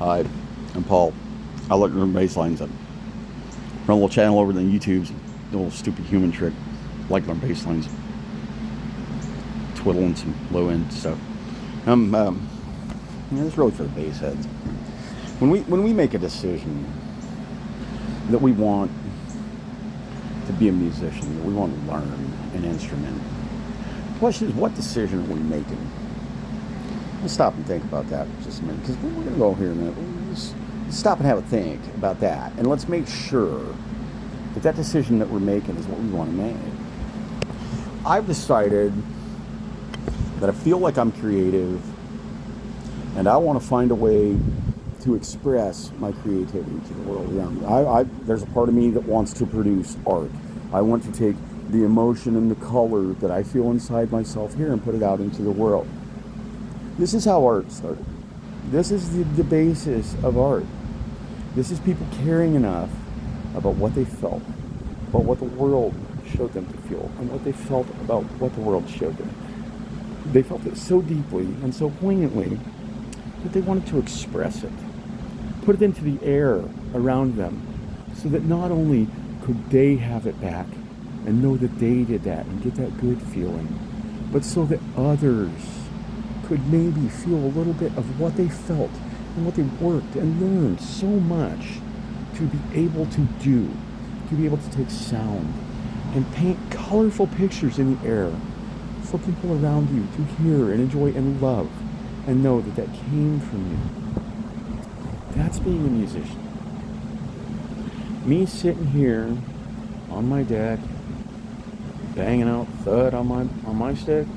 Hi, I'm Paul. I like to learn bass lines. I run a little channel over on YouTube's a little stupid human trick. I like to learn bass lines, twiddling some low end stuff. It's really for the bass heads. When we make a decision that we want to be a musician, that we want to learn an instrument, the question is, what decision are we making? Let's stop and think about that for just a minute, because we're going to go here in a minute. Let's stop and have a think about that, and let's make sure that that decision that we're making is what we want to make. I've decided that I feel like I'm creative, and I want to find a way to express my creativity to the world around me. There's a part of me that wants to produce art. I want to take the emotion and the color that I feel inside myself here and put it out into the world. This is how art started. This is the basis of art. This is people caring enough about what they felt, about what the world showed them to feel, and what they felt about what the world showed them. They felt it so deeply and so poignantly that they wanted to express it, put it into the air around them, so that not only could they have it back and know that they did that and get that good feeling, but so that others could maybe feel a little bit of what they felt and what they worked and learned so much to be able to do, to be able to take sound and paint colorful pictures in the air for people around you to hear and enjoy and love and know that that came from you. That's being a musician. Me sitting here on my deck, banging out thud on my stick,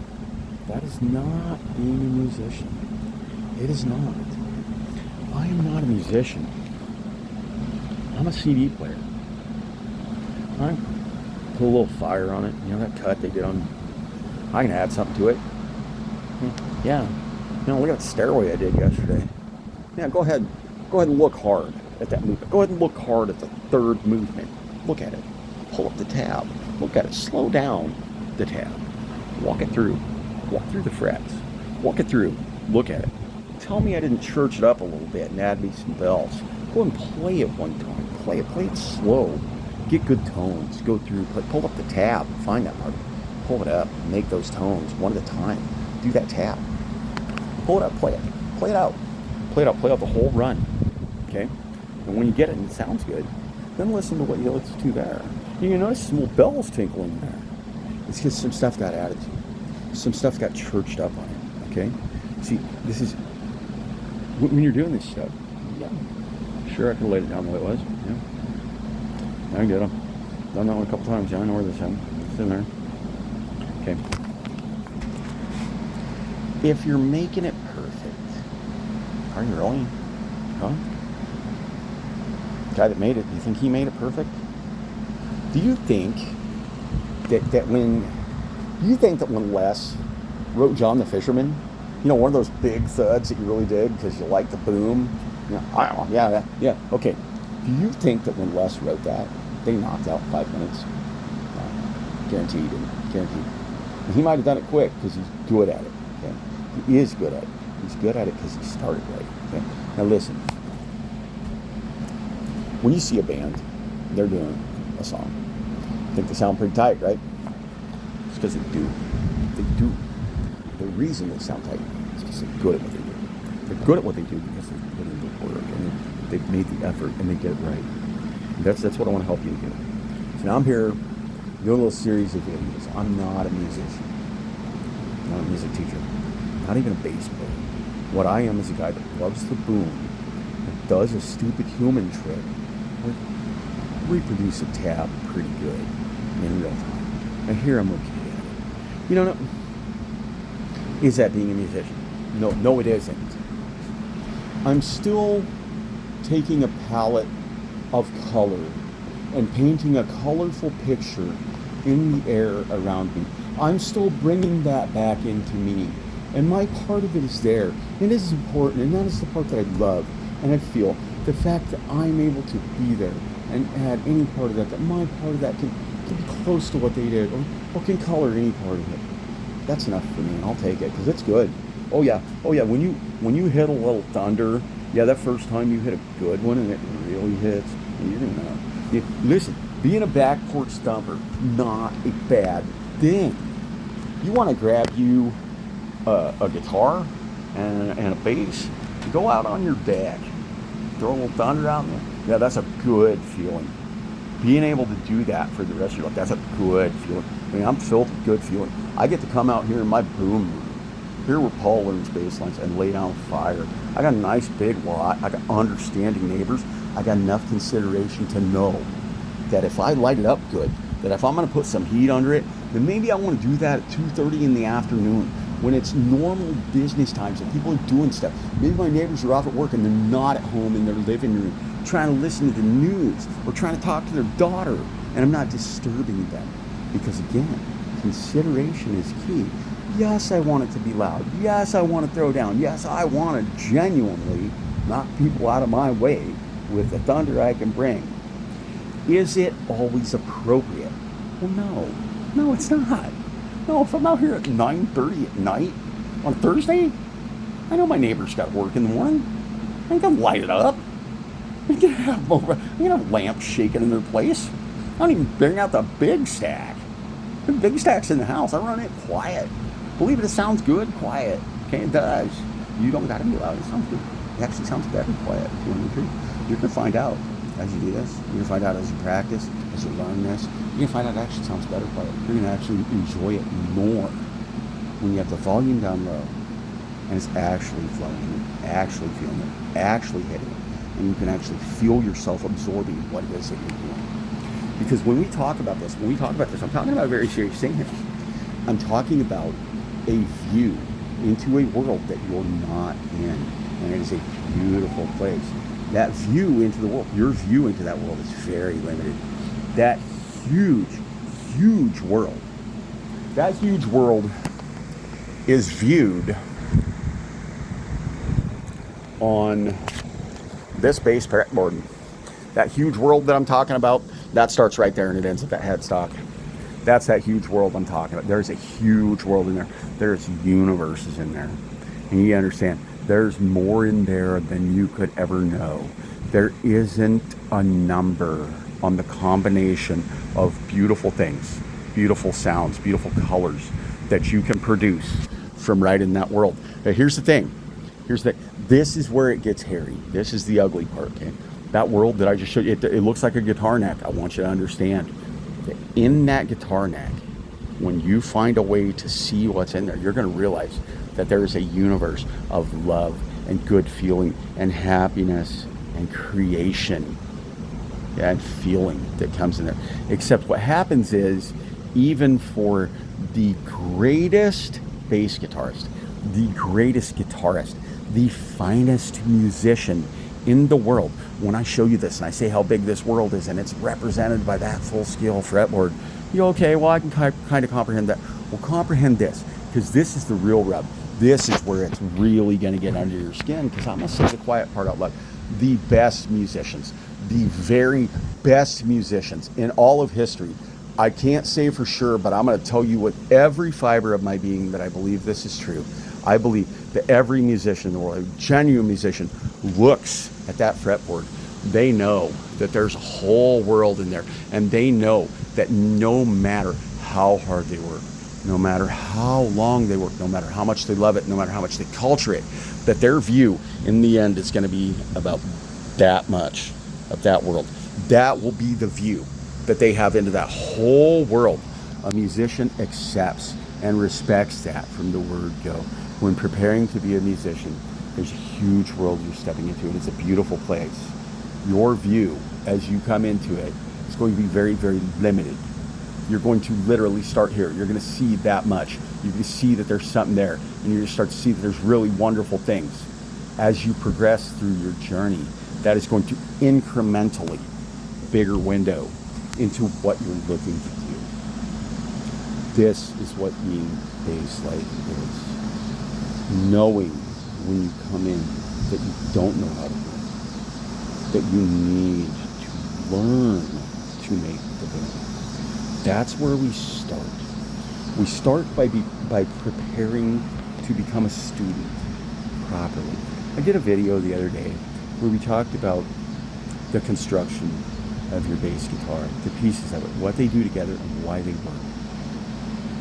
that is not being a musician. It is not. I am not a musician. I'm a CD player. I put a little fire on it. You know that cut they did on... I can add something to it. Yeah. Look at that stairway I did yesterday. Yeah, go ahead and look hard at that movement. Go ahead and look hard at the third movement. Look at it. Pull up the tab. Look at it. Slow down the tab. Walk it through. Walk through the frets. Walk it through. Look at it. Tell me I didn't church it up a little bit and add me some bells. Go and play it one time. Play it slow. Get good tones. Go through. Pull up the tab. Find that part. Pull it up. Make those tones one at a time. Do that tab. Pull it up. Play it. Play it out. Play it out. Play out the whole run. Okay? And when you get it and it sounds good, then listen to what you listen to there. You're going to notice some little bells tinkling there. It's because some stuff got added to it. Some stuff got churched up on it. Okay? See, this is... When you're doing this stuff, yeah, sure, I could have laid it down the way it was. Yeah. I get them. Done that one a couple times. Yeah, I know where this is. It's in there. Okay. If you're making it perfect, are you really? Huh? The guy that made it, do you think he made it perfect? Do you think that when Les wrote John the Fisherman, one of those big thuds that you really dig because you like the boom? Yeah, okay. Do you think that when Les wrote that, they knocked out 5 minutes? Guaranteed. And he might have done it quick because he's good at it. Okay? He is good at it. He's good at it because he started right. Okay? Now listen. When you see a band, they're doing a song. I think they sound pretty tight, right? It's because they do. They do. The reason they sound tight is because they're good at what they do. They're good at what they do because they've put in the work and they've made the effort and they get it right. And that's what I want to help you do. So now I'm here doing a little series of videos. I'm not a musician. I'm not a music teacher. Not even a bass player. What I am is a guy that loves the boom and does a stupid human trick where reproduce a tab pretty good in real time. And here I'm okay at it. Is that being a musician? No, it isn't. I'm still taking a palette of color and painting a colorful picture in the air around me. I'm still bringing that back into me. And my part of it is there. And it is important, and that is the part that I love. And I feel the fact that I'm able to be there and add any part of that my part of that can be close to what they did, or can color any part of it. That's enough for me, and I'll take it, because it's good. Oh yeah, when you hit a little thunder Yeah, that first time you hit a good one and it really hits, and you're gonna know. Listen, being a back porch stumper, not a bad thing. You want to grab you a guitar and a bass, go out on your deck, throw a little thunder out there. Yeah, that's a good feeling. Being able to do that for the rest of your life, that's a good feeling. I mean, I'm filled with good feeling. I get to come out here in my boom room, here where Paul learns bass lines, and lay down fire. I got a nice big lot. I got understanding neighbors. I got enough consideration to know that if I light it up good, that if I'm going to put some heat under it, then maybe I want to do that at 2:30 in the afternoon when it's normal business times and people are doing stuff. Maybe my neighbors are off at work and they're not at home in their living room trying to listen to the news or trying to talk to their daughter, and I'm not disturbing them. Because again, consideration is key. Yes, I want it to be loud. Yes, I want to throw down. Yes, I want to genuinely knock people out of my way with the thunder I can bring. Is it always appropriate? Well, no. No, it's not. No, if I'm out here at 9:30 at night on a Thursday, I know my neighbor's got work in the morning. I ain't gonna light it up. I'm gonna have lamps shaking in their place. I don't even bring out the big stack. The big stack's in the house. I run it quiet. Believe it sounds good, quiet. Okay, it does. You don't gotta be loud. It sounds good. It actually sounds better quiet. You know what I mean? You're gonna find out as you do this. You're gonna find out as you practice, as you learn this. You're gonna find out it actually sounds better quiet. You're gonna actually enjoy it more when you have the volume down low and it's actually flowing, actually feeling it, actually hitting it. And you can actually feel yourself absorbing what it is that you're doing. Because when we talk about this, I'm talking about a very serious thing here. I'm talking about a view into a world that you're not in. And it is a beautiful place. That view into the world, your view into that world is very limited. That huge, huge world, is viewed on this bass board. That huge world that I'm talking about, that starts right there and it ends at that headstock. That's that huge world I'm talking about. There's a huge world in there. There's universes in there. And you understand, there's more in there than you could ever know. There isn't a number on the combination of beautiful things, beautiful sounds, beautiful colors that you can produce from right in that world. Now, here's the thing. This is where it gets hairy. This is the ugly part, okay? That world that I just showed you, it looks like a guitar neck. I want you to understand that in that guitar neck, when you find a way to see what's in there, you're going to realize that there is a universe of love and good feeling and happiness and creation and feeling that comes in there. Except what happens is, even for the greatest bass guitarist, the greatest guitarist, the finest musician in the world, when I show you this and I say how big this world is and it's represented by that full scale fretboard, you okay, well, I can kind of comprehend that. Well, comprehend this, because this is the real rub. This is where it's really going to get under your skin, because I'm going to say the quiet part out loud. The best musicians, the very best musicians in all of history, I can't say for sure, but I'm going to tell you with every fiber of my being that I believe this is true. I believe that every musician in the world, a genuine musician, looks at that fretboard. They know that there's a whole world in there, and they know that no matter how hard they work, no matter how long they work, no matter how much they love it, no matter how much they culture it, that their view in the end is going to be about that much of that world. That will be the view that they have into that whole world. A musician accepts and respects that from the word go. When preparing to be a musician, there's a huge world you're stepping into, and it's a beautiful place. Your view as you come into it is going to be very, very limited. You're going to literally start here. You're going to see that much. You're going to see that there's something there, and you're going to start to see that there's really wonderful things. As you progress through your journey, that is going to incrementally bigger window into what you're looking to do. This is what being bass-like is. Knowing when you come in that you don't know how to do it, that you need to learn to make the band. That's where we start. We start by preparing to become a student properly. I did a video the other day where we talked about the construction of your bass guitar, the pieces of it, what they do together, and why they work.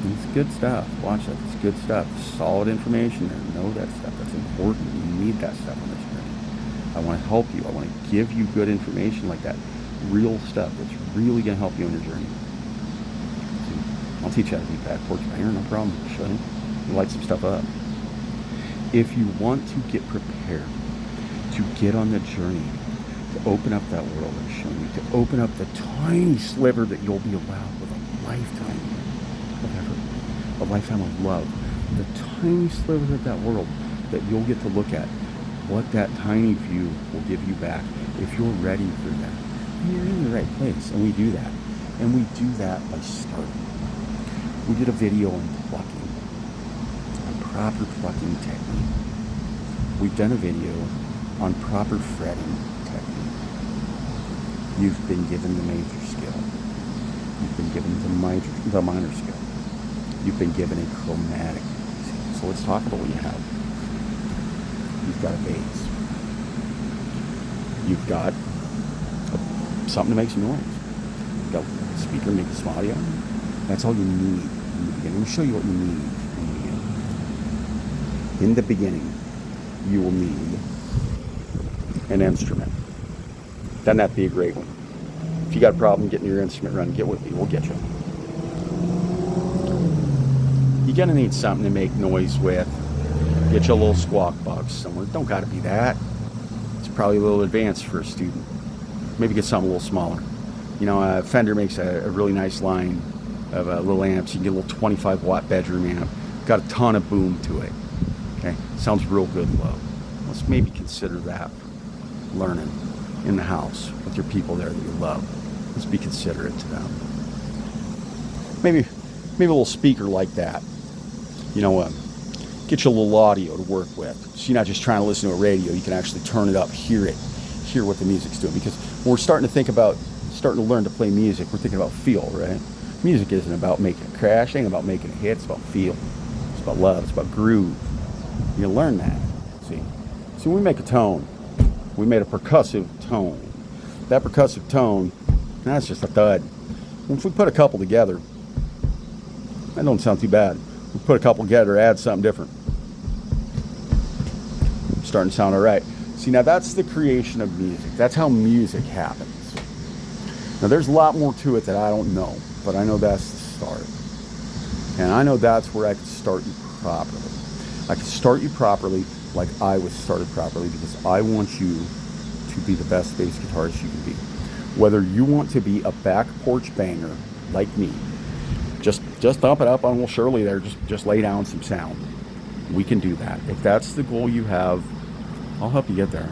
And it's good stuff. Watch that. It's good stuff. Solid information there. Know that stuff. That's important. You need that stuff on this journey. I want to help you. I want to give you good information like that. Real stuff that's really going to help you on your journey. So I'll teach you how to be back porch banger, no problem. Show you. Light some stuff up. If you want to get prepared to get on the journey, to open up that world I'm showing you, to open up the tiny sliver that you'll be allowed with a lifetime of effort, a lifetime of love, the tiny sliver of that world that you'll get to look at, what that tiny view will give you back if you're ready for that. And you're in the right place, and we do that. And we do that by starting. We did a video on plucking, on proper plucking technique. We've done a video on proper fretting technique. You've been given the major skill. You've been given the minor skill. You've been given a chromatic skill. So let's talk about what you have. You've got a bass. You've got something to make some noise. You've got a speaker to make some audio. That's all you need in the beginning. Let me show you what you need in the beginning. In the beginning, you will need an instrument. Doesn't have to be a great one. If you got a problem getting your instrument running, get with me. We'll get you. You're going to need something to make noise with. Get you a little squawk box somewhere. Don't got to be that. It's probably a little advanced for a student. Maybe get something a little smaller. You know, Fender makes a really nice line of little amps. You can get a little 25 watt bedroom amp. Got a ton of boom to it. Okay, sounds real good low. Let's maybe consider that for learning in the house with your people there that you love. Let's be considerate to them. Maybe a little speaker like that. You know, get you a little audio to work with. So you're not just trying to listen to a radio. You can actually turn it up, hear it, hear what the music's doing. Because when we're starting to learn to play music, we're thinking about feel, right? Music isn't about making a crash, it ain't about making a hit, it's about feel. It's about love, it's about groove. You learn that, see? So when we make a tone, we made a percussive tone. That percussive tone, that's just a thud. If we put a couple together, that don't sound too bad. We put a couple together, add something different. Starting to sound all right. See, now that's the creation of music. That's how music happens. Now there's a lot more to it that I don't know, but I know that's the start. And I know that's where I could start you properly. I could start you properly like I was started properly because I want you to be the best bass guitarist you can be. Whether you want to be a back porch banger like me, just thump it up on Will Shirley there, just lay down some sound. We can do that. If that's the goal you have, I'll help you get there.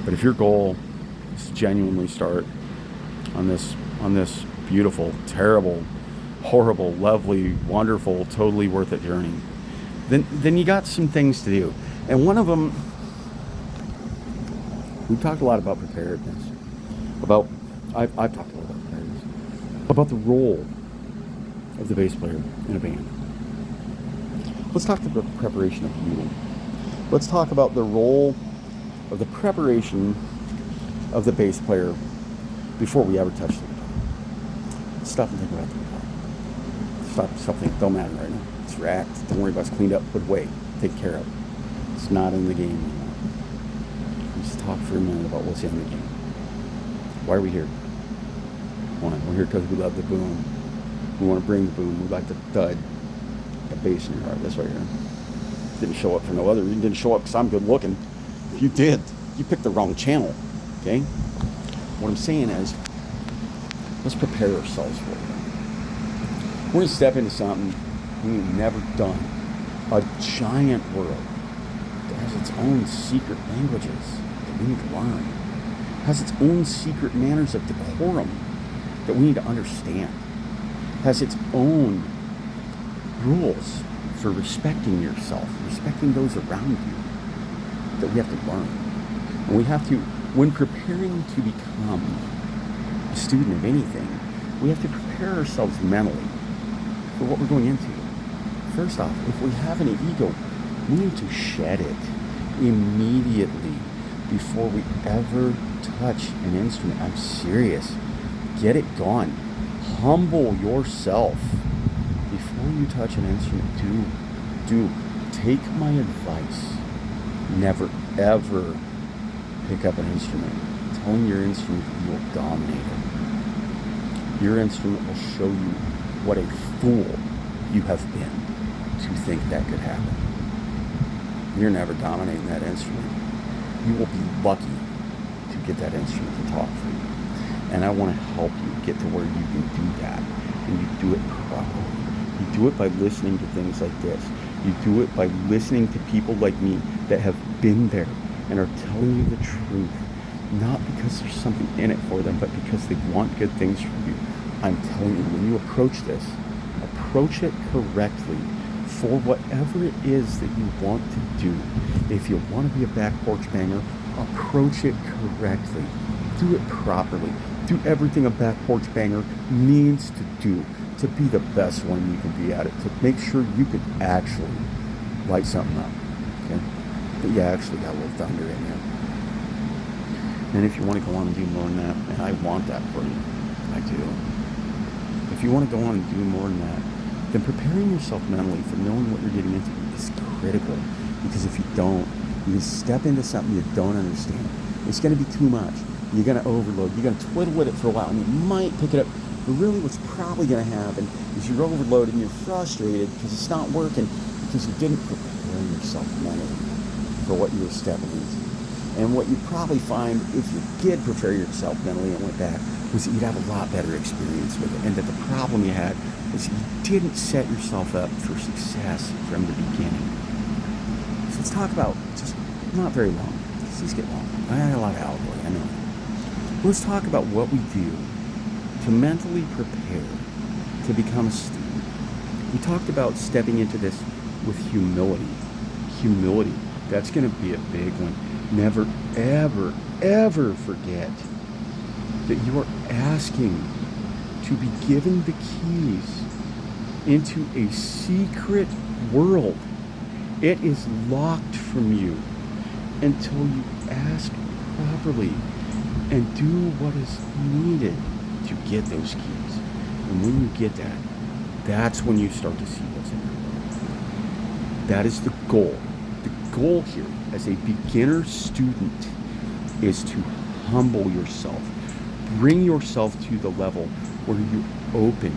But if your goal is to genuinely start on this beautiful, terrible, horrible, lovely, wonderful, totally worth it journey, then you got some things to do. And one of them, we've talked a lot about preparedness. I've talked a lot about preparedness. About the role of the bass player in a band. Let's talk about the preparation of you. Let's talk about the role of the preparation of the bass player before we ever touch the guitar. Stop and think about the guitar. Stop thinking. Don't matter right now. It's racked. Don't worry about it. It's cleaned up. Put away. Take care of it. It's not in the game anymore. Let's talk for a minute about what's in the game. Why are we here? One, we're here because we love the boom. We want to bring the boom. We like the thud, the bass in your heart. That's why you're here. Didn't show up for no other reason. Didn't show up because I'm good looking. If you did, you picked the wrong channel. Okay? What I'm saying is, let's prepare ourselves for it. We're going to step into something we've never done. A giant world that has its own secret languages that we need to learn. Has its own secret manners of decorum that we need to understand. Has its own rules for respecting yourself, respecting those around you that we have to learn. And we have to, when preparing to become a student of anything, we have to prepare ourselves mentally for what we're going into. First off, if we have any ego, we need to shed it immediately before we ever touch an instrument. I'm serious. Get it gone. Humble yourself before you touch an instrument. Do. Take my advice. Never, ever pick up an instrument telling your instrument that you will dominate it. Your instrument will show you what a fool you have been to think that could happen. You're never dominating that instrument. You will be lucky to get that instrument to talk for you. And I want to help you get to where you can do that. And you do it properly. You do it by listening to things like this. You do it by listening to people like me that have been there and are telling you the truth. Not because there's something in it for them, but because they want good things for you. I'm telling you, when you approach this, approach it correctly for whatever it is that you want to do. If you want to be a back porch banger, approach it correctly. Do it properly. Do everything a back porch banger needs to do to be the best one you can be at it, to make sure you could actually light something up. Okay? That you actually got a little thunder in there. And if you want to go on and do more than that, and I want that for you, I do. If you want to go on and do more than that, then preparing yourself mentally for knowing what you're getting into is critical. Because if you don't, you can step into something you don't understand. It's going to be too much. You're going to overload. You're going to twiddle with it for a while, and you might pick it up. But really what's probably going to happen is you're overloaded and you're frustrated because it's not working because you didn't prepare yourself mentally for what you were stepping into. And what you'd probably find if you did prepare yourself mentally and went back was that you'd have a lot better experience with it. And that the problem you had was that you didn't set yourself up for success from the beginning. So let's talk about, just not very long. These get long. I had a lot of allegory, I know. Let's talk about what we do to mentally prepare to become a student. We talked about stepping into this with humility. Humility, that's going to be a big one. Never, ever, ever forget that you are asking to be given the keys into a secret world. It is locked from you until you ask properly and do what is needed to get those keys. And when you get that, that's when you start to see what's in there. That is the goal. The goal here as a beginner student is to humble yourself. Bring yourself to the level where you're open,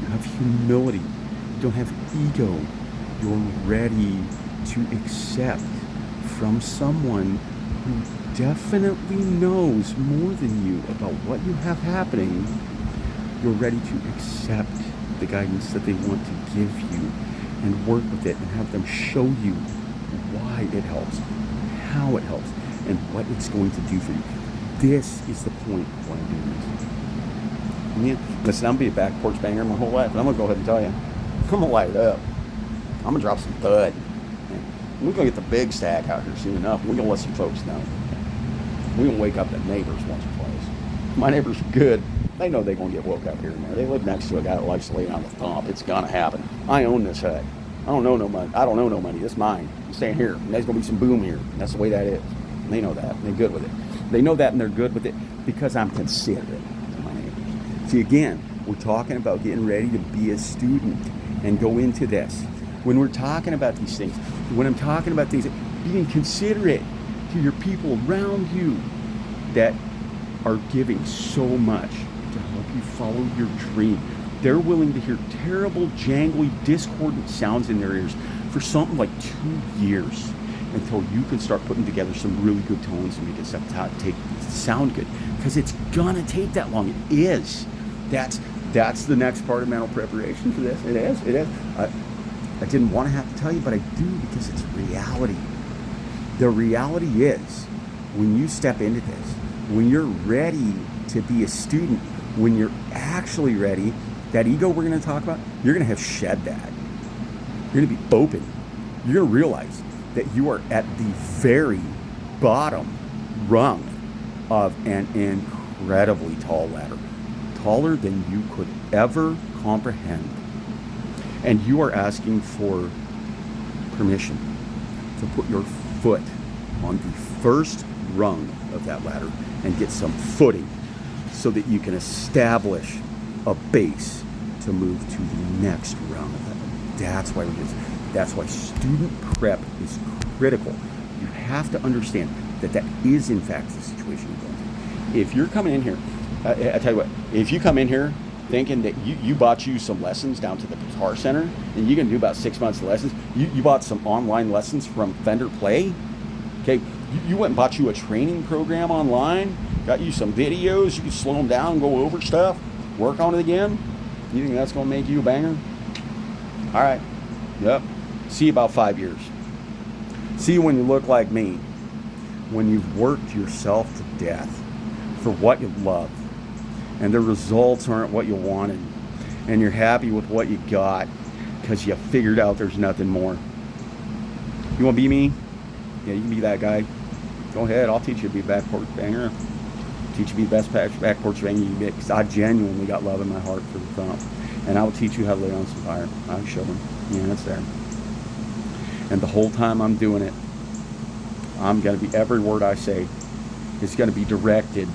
you have humility, you don't have ego, you're ready to accept from someone who definitely knows more than you about what you have happening. You're ready to accept the guidance that they want to give you and work with it and have them show you why it helps, how it helps, and what it's going to do for you. This is the point of why I'm doing this. I mean, listen, I'm going to be a back porch banger my whole life, but I'm going to go ahead and tell you, I'm going to light it up. I'm going to drop some thud. We're going to get the big stack out here soon enough. We're going to let some folks know. We're going to wake up the neighbors once or twice. My neighbors are good. They know they're going to get woke up here and there. They live next to a guy that likes to lay down the thump. It's going to happen. I own this hut. I don't know no money. I don't know no money. It's mine. I'm staying here. And there's going to be some boom here. And that's the way that is. And they know that. And they're good with it. They know that and they're good with it because I'm considerate to my neighbors. See, again, we're talking about getting ready to be a student and go into this. When we're talking about these things, when I'm talking about things, being considerate to your people around you that are giving so much to help you follow your dream. They're willing to hear terrible, jangly, discordant sounds in their ears for something like 2 years until you can start putting together some really good tones and make it sound good. Because it's gonna take that long. It is. That's the next part of mental preparation for this. It is. I didn't want to have to tell you, but I do because it's reality. The reality is, when you step into this, when you're ready to be a student, when you're actually ready, that ego we're going to talk about, you're going to have shed that. You're going to be open. You're going to realize that you are at the very bottom rung of an incredibly tall ladder, taller than you could ever comprehend. And you are asking for permission to put your foot on the first rung of that ladder and get some footing so that you can establish a base to move to the next rung of that. That's why we do this. That's why student prep is critical. You have to understand that that is in fact the situation you're going through. If you're coming in here, I tell you what, if you come in here thinking that you bought you some lessons down to the Guitar Center and you're gonna do about 6 months of lessons, you bought some online lessons from Fender Play, okay, you went and bought you a training program online, got you some videos, you can slow them down, go over stuff, work on it again, you think that's gonna make you a banger? All right, yep, see you about 5 years. See you when you look like me, when you've worked yourself to death for what you love, and the results aren't what you wanted, and you're happy with what you got because you figured out there's nothing more. You want to be me? Yeah, you can be that guy. Go ahead, I'll teach you to be a back porch banger. Teach you to be the best back porch banger you can get, because I genuinely got love in my heart for the thump. And I will teach you how to lay on some fire. I'll show them. Yeah, it's there. And the whole time I'm doing it, I'm going to be, every word I say is going to be directed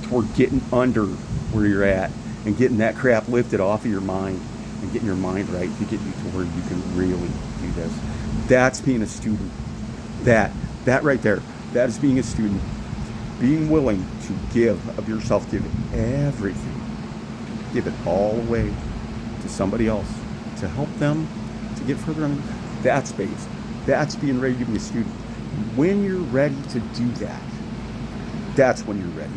toward getting under where you're at and getting that crap lifted off of your mind and getting your mind right to get you to where you can really do this. That's being a student. That right there, that is being a student. Being willing to give of yourself, give everything. Give it all away to somebody else to help them to get further on. That's base. That's being ready to be a student. When you're ready to do that, that's when you're ready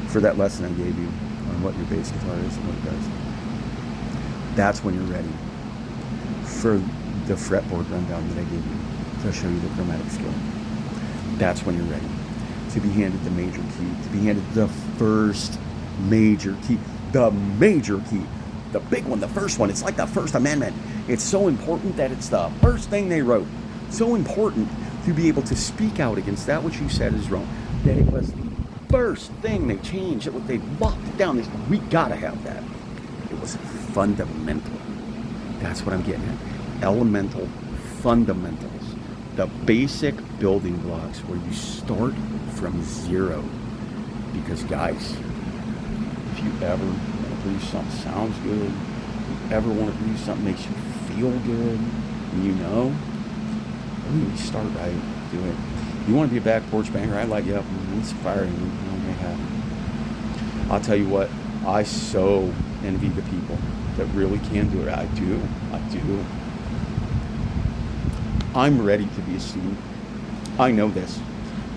for that lesson I gave you on what your bass guitar is and what it does. That's when you're ready for the fretboard rundown that I gave you to show you the chromatic skill. That's when you're ready to be handed the major key, to be handed the first major key, the major key, the big one, the first one. It's like the First Amendment. It's so important that it's the first thing they wrote. So important to be able to speak out against that which you said is wrong. That it was the first thing they changed. They locked it down. They said, we gotta have that. It was fundamental. That's what I'm getting at. Elemental fundamentals. The basic building blocks where you start from zero. Because guys, if you ever want to produce something that sounds good, if you ever want to produce something that makes you feel good, and you know, you start right, do it. You want to be a back porch banger? I light you up. It's firing. I'll tell you what, I so envy the people that really can do it. I do. I'm ready to be a student. I know this.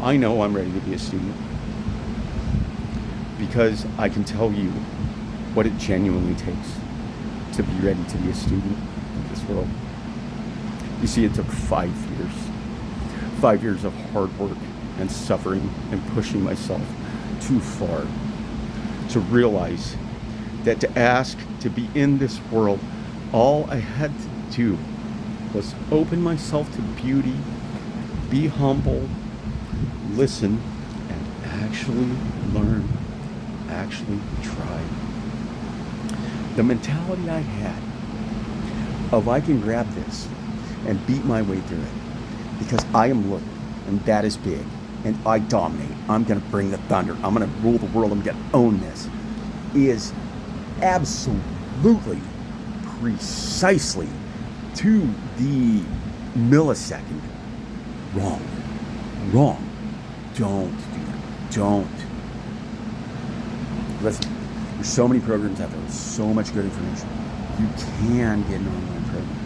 I know I'm ready to be a student because I can tell you what it genuinely takes to be ready to be a student in this world. You see, it took 5 years. 5 years of hard work and suffering and pushing myself too far to realize that to ask to be in this world, all I had to do was open myself to beauty, be humble, listen, and actually learn, actually try. The mentality I had of I can grab this and beat my way through it because I am looking, and that is big, and I dominate. I'm going to bring the thunder. I'm going to rule the world. I'm going to own this. Is absolutely, precisely, to the millisecond wrong. Don't do that. Don't. Listen, there's so many programs out there. There's so much good information. You can get an online program.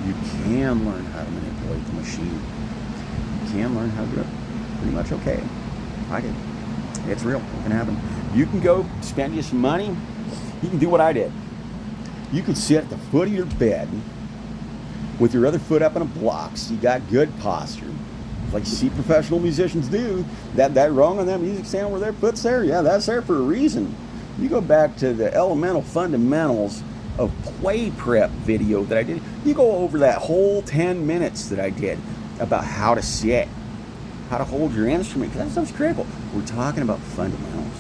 You can learn how to manipulate the machine. You can learn how to do it pretty much okay. I did. It's real. It can happen. You can go spend you some money. You can do what I did. You can sit at the foot of your bed with your other foot up in a block so you got good posture. Like you see professional musicians do. That rung on that music stand where their foot's there, yeah, that's there for a reason. You go back to the elemental fundamentals of play prep video that I did. You go over that whole 10 minutes that I did about how to sit, how to hold your instrument, because that stuff's critical. We're talking about fundamentals.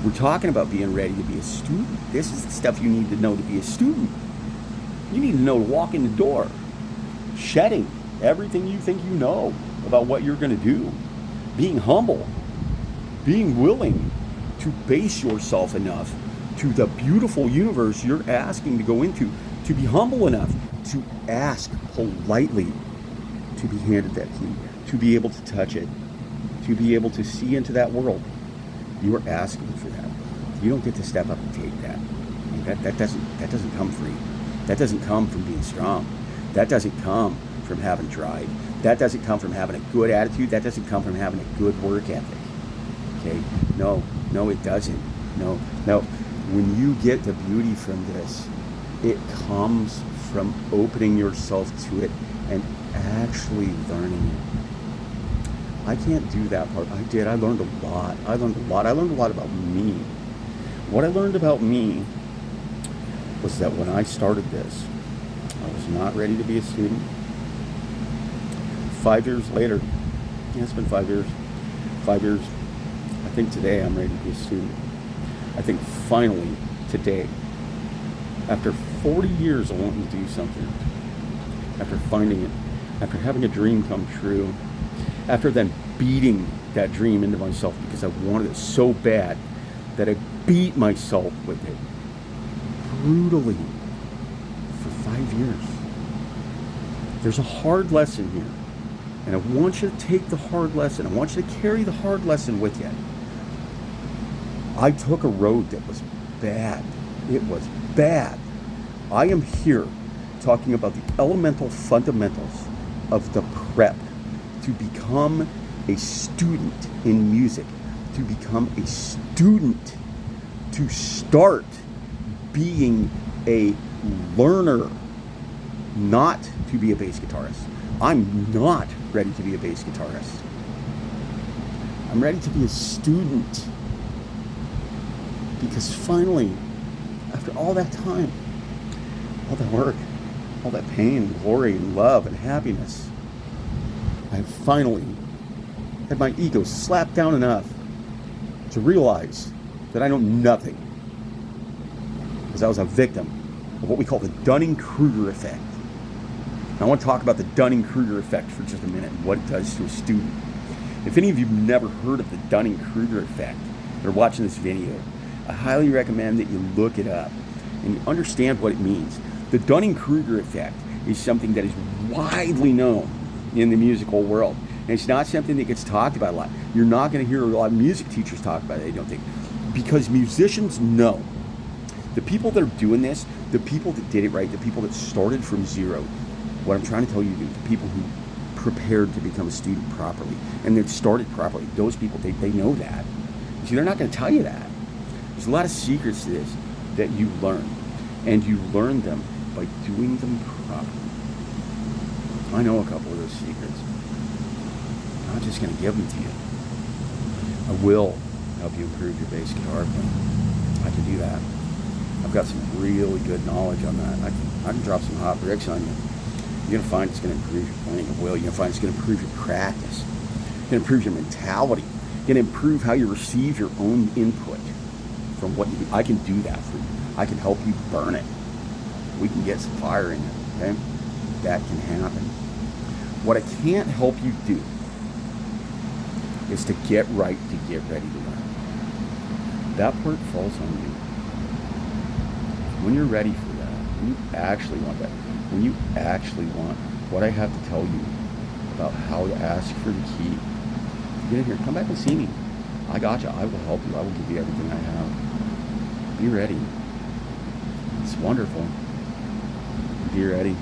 We're talking about being ready to be a student. This is the stuff you need to know to be a student. You need to know to walk in the door, shedding everything you think you know about what you're going to do. Being humble, being willing to base yourself enough to the beautiful universe you're asking to go into, to be humble enough to ask politely to be handed that key, to be able to touch it, to be able to see into that world. You are asking for that. You don't get to step up and take that. That doesn't come free. That doesn't come from being strong. That doesn't come from having drive. That doesn't come from having a good attitude. That doesn't come from having a good work ethic. Okay? No, it doesn't. No. When you get the beauty from this, it comes from opening yourself to it and actually learning it. I can't do that part. I did. I learned a lot. I learned a lot about me. What I learned about me was that when I started this, I was not ready to be a student. 5 years later, it's been 5 years. 5 years. I think today I'm ready to be a student. I think finally today, after 40 years of wanting to do something, after finding it, after having a dream come true, after then beating that dream into myself because I wanted it so bad that I beat myself with it brutally for 5 years. There's a hard lesson here, and I want you to take the hard lesson. I want you to carry the hard lesson with you. I took a road that was bad. It was bad. I am here talking about the elemental fundamentals of the prep to become a student in music, to become a student, to start being a learner, not to be a bass guitarist. I'm not ready to be a bass guitarist. I'm ready to be a student. Because finally, after all that time, all that work, all that pain, glory, and love, and happiness, I have finally had my ego slapped down enough to realize that I know nothing. Because I was a victim of what we call the Dunning-Kruger effect. And I want to talk about the Dunning-Kruger effect for just a minute and what it does to a student. If any of you have never heard of the Dunning-Kruger effect, or watching this video, I highly recommend that you look it up and you understand what it means. The Dunning-Kruger effect is something that is widely known in the musical world. And it's not something that gets talked about a lot. You're not going to hear a lot of music teachers talk about it, I don't think. Because musicians know. The people that are doing this, the people that did it right, the people that started from zero, what I'm trying to tell you, the people who prepared to become a student properly and that started properly, those people, they know that. See, they're not going to tell you that. There's a lot of secrets to this that you learn, and you learn them by doing them properly. I know a couple of those secrets. I'm not just going to give them to you. I will help you improve your bass guitar playing. I can do that. I've got some really good knowledge on that. I can drop some hot bricks on you. You're going to find it's going to improve your playing of will. You're going to find it's going to improve your practice. It's going to improve your mentality. It's going to improve how you receive your own input from what you do. I can do that for you. I can help you burn it. We can get some fire in it, okay? That can happen. What I can't help you do is to get right, to get ready to learn. That part falls on you. When you're ready for that, when you actually want that, when you actually want what I have to tell you about how to ask for the key, get in here, come back and see me. I got you. I will help you. I will give you everything I have. Be ready. It's wonderful. Be ready.